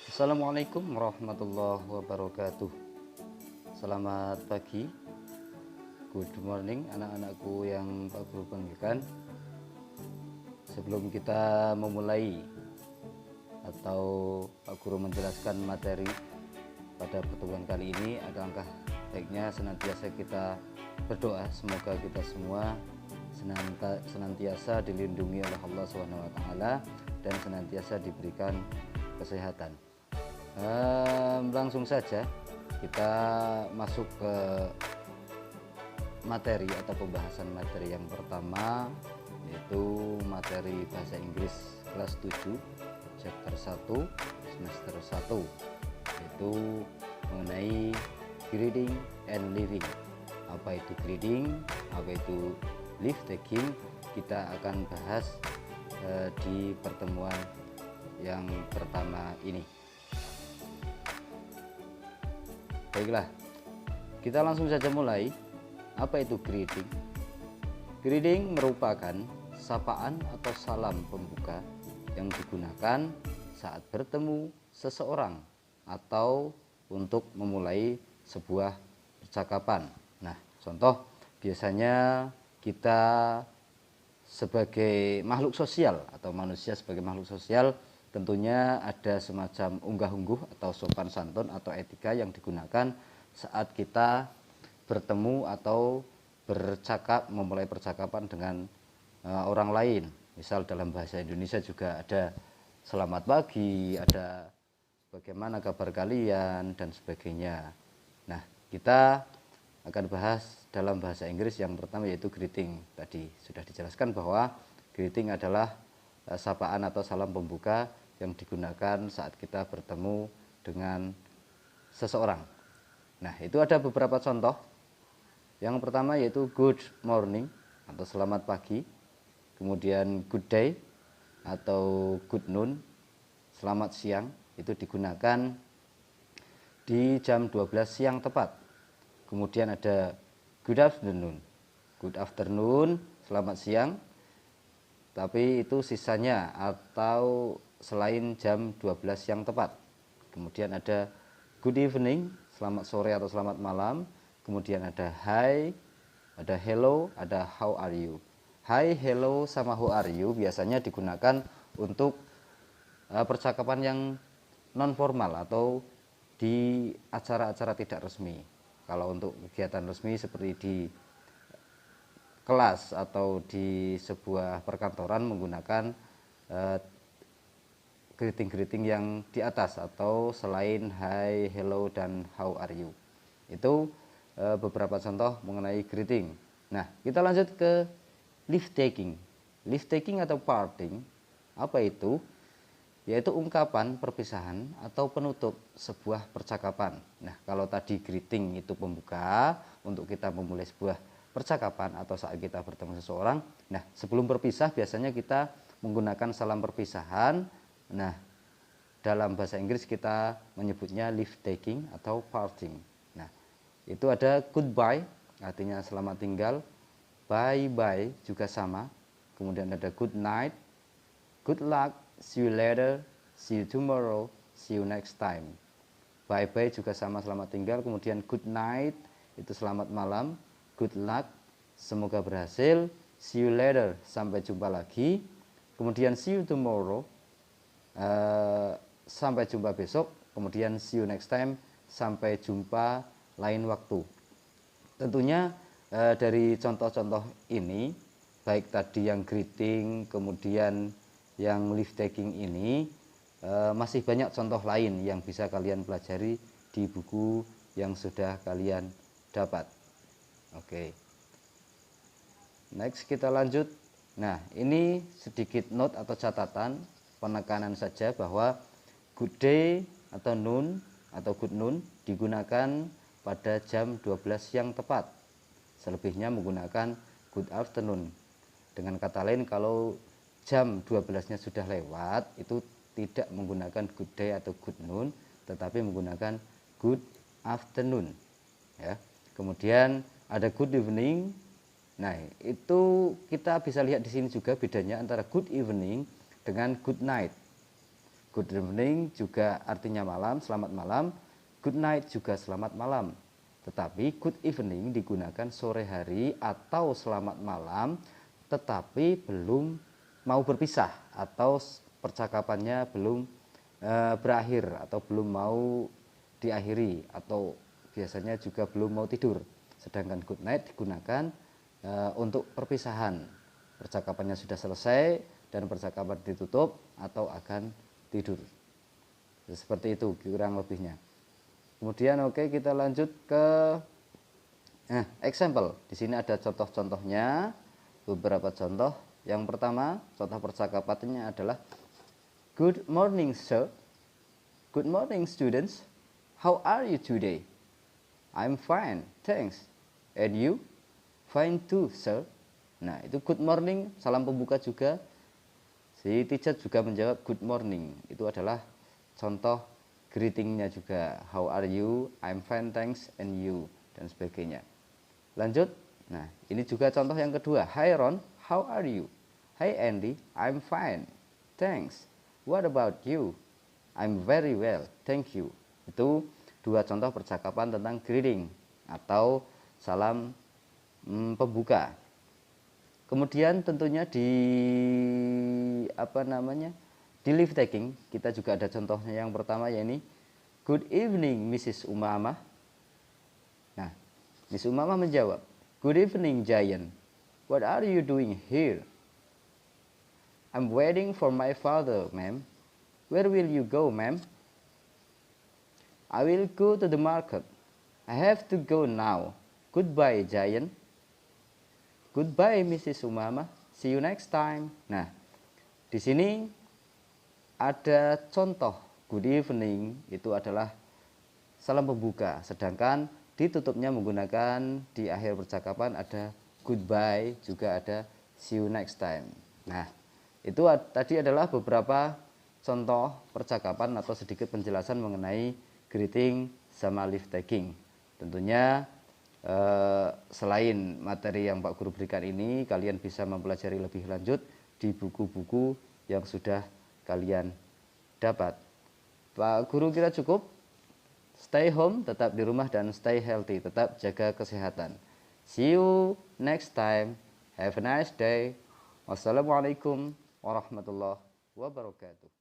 Assalamualaikum warahmatullahi wabarakatuh. Selamat pagi, good morning anak-anakku yang Pak Guru banggakan. Sebelum kita memulai atau Pak Guru menjelaskan materi pada pertemuan kali ini, alangkah baiknya senantiasa kita berdoa semoga kita semua senantiasa dilindungi oleh Allah SWT dan senantiasa diberikan kesehatan. Langsung saja kita masuk ke materi atau pembahasan materi yang pertama, yaitu materi bahasa Inggris kelas 7 chapter 1 semester 1, yaitu mengenai greeting and living. Apa itu greeting, apa itu leave taking, kita akan bahas di pertemuan yang pertama ini. Baiklah, kita langsung saja mulai. Apa itu greeting? Greeting merupakan sapaan atau salam pembuka yang digunakan saat bertemu seseorang atau untuk memulai sebuah percakapan. Nah, contoh biasanya kita sebagai makhluk sosial atau manusia sebagai makhluk sosial tentunya ada semacam unggah-ungguh atau sopan santun atau etika yang digunakan saat kita bertemu atau memulai percakapan dengan orang lain. Misal dalam bahasa Indonesia juga ada selamat pagi, ada bagaimana kabar kalian dan sebagainya. Nah, kita akan bahas dalam bahasa Inggris yang pertama yaitu greeting. Tadi sudah dijelaskan bahwa greeting adalah sapaan atau salam pembuka yang digunakan saat kita bertemu dengan seseorang. Nah, itu ada beberapa contoh. Yang pertama yaitu good morning atau selamat pagi, kemudian good day atau good noon, selamat siang, itu digunakan di jam 12 siang tepat. Kemudian ada good afternoon, selamat siang, tapi itu sisanya atau selain jam 12 siang tepat. Kemudian ada good evening, selamat sore atau selamat malam. Kemudian ada hi, ada hello, ada how are you. Hi, hello, sama how are you biasanya digunakan untuk percakapan yang non formal atau di acara-acara tidak resmi. Kalau untuk kegiatan resmi seperti di kelas atau di sebuah perkantoran menggunakan greeting-greeting yang di atas atau selain hi, hello, dan how are you. Itu beberapa contoh mengenai greeting. Nah, kita lanjut ke leave taking. Leave taking atau parting, apa itu? Yaitu ungkapan perpisahan atau penutup sebuah percakapan. Nah, kalau tadi greeting itu pembuka untuk kita memulai sebuah percakapan atau saat kita bertemu seseorang. Nah, sebelum berpisah biasanya kita menggunakan salam perpisahan. Nah, dalam bahasa Inggris kita menyebutnya leave taking atau parting. Nah, itu ada goodbye, artinya selamat tinggal. Bye bye juga sama. Kemudian ada good night, good luck, see you later, see you tomorrow, see you next time. Bye bye juga sama, selamat tinggal. Kemudian good night itu selamat malam, good luck semoga berhasil, see you later sampai jumpa lagi. Kemudian see you tomorrow sampai jumpa besok. Kemudian see you next time sampai jumpa lain waktu. Tentunya dari contoh-contoh ini, baik tadi yang greeting kemudian yang leave taking ini, masih banyak contoh lain yang bisa kalian pelajari di buku yang sudah kalian dapat. Oke. Next kita lanjut. Nah, ini sedikit note atau catatan penekanan saja bahwa good day atau noon atau good noon digunakan pada jam 12 siang tepat. Selebihnya menggunakan good afternoon. Dengan kata lain, kalau jam 12-nya sudah lewat, itu tidak menggunakan good day atau good noon, tetapi menggunakan good afternoon. Ya. Kemudian ada good evening. Nah, itu kita bisa lihat di sini juga bedanya antara good evening dengan good night. Good evening juga artinya malam, selamat malam. Good night juga selamat malam. Tetapi good evening digunakan sore hari atau selamat malam, tetapi belum mau berpisah atau percakapannya belum berakhir atau belum mau diakhiri, atau biasanya juga belum mau tidur. Sedangkan good night digunakan untuk perpisahan, percakapannya sudah selesai dan percakapan ditutup atau akan tidur. Seperti itu kurang lebihnya. Kemudian kita lanjut ke example. Di sini ada contoh-contohnya, beberapa contoh. Yang pertama, contoh percakapannya adalah Good morning, sir. Good morning, students. How are you today? I'm fine, thanks. And you? Fine too, sir. Nah, itu good morning, salam pembuka juga. Si teacher juga menjawab good morning. Itu adalah contoh greetingnya juga. How are you? I'm fine, thanks. And you? Dan sebagainya. Lanjut. Nah, ini juga contoh yang kedua. Hi Ron, how are you? Hi Andy, I'm fine, thanks. What about you? I'm very well, thank you. Itu dua contoh percakapan tentang greeting atau salam pembuka. Kemudian tentunya di di live taking kita juga ada contohnya. Yang pertama yakni Good evening Mrs. Umamah. Nah, Miss Umamah menjawab, Good evening Giant. What are you doing here? I'm waiting for my father, ma'am. Where will you go, ma'am? I will go to the market. I have to go now. Goodbye, Giant. Goodbye, Mrs. Umamah. See you next time. Nah, di sini ada contoh good evening, itu adalah salam pembuka, sedangkan ditutupnya menggunakan di akhir percakapan ada goodbye, juga ada see you next time. Nah, itu tadi adalah beberapa contoh percakapan atau sedikit penjelasan mengenai greeting sama live taking. Tentunya selain materi yang Pak Guru berikan ini, kalian bisa mempelajari lebih lanjut di buku-buku yang sudah kalian dapat. Pak Guru kira cukup. Stay home, tetap di rumah, dan stay healthy, tetap jaga kesehatan. See you next time. Have a nice day. Wassalamualaikum warahmatullahi wabarakatuh.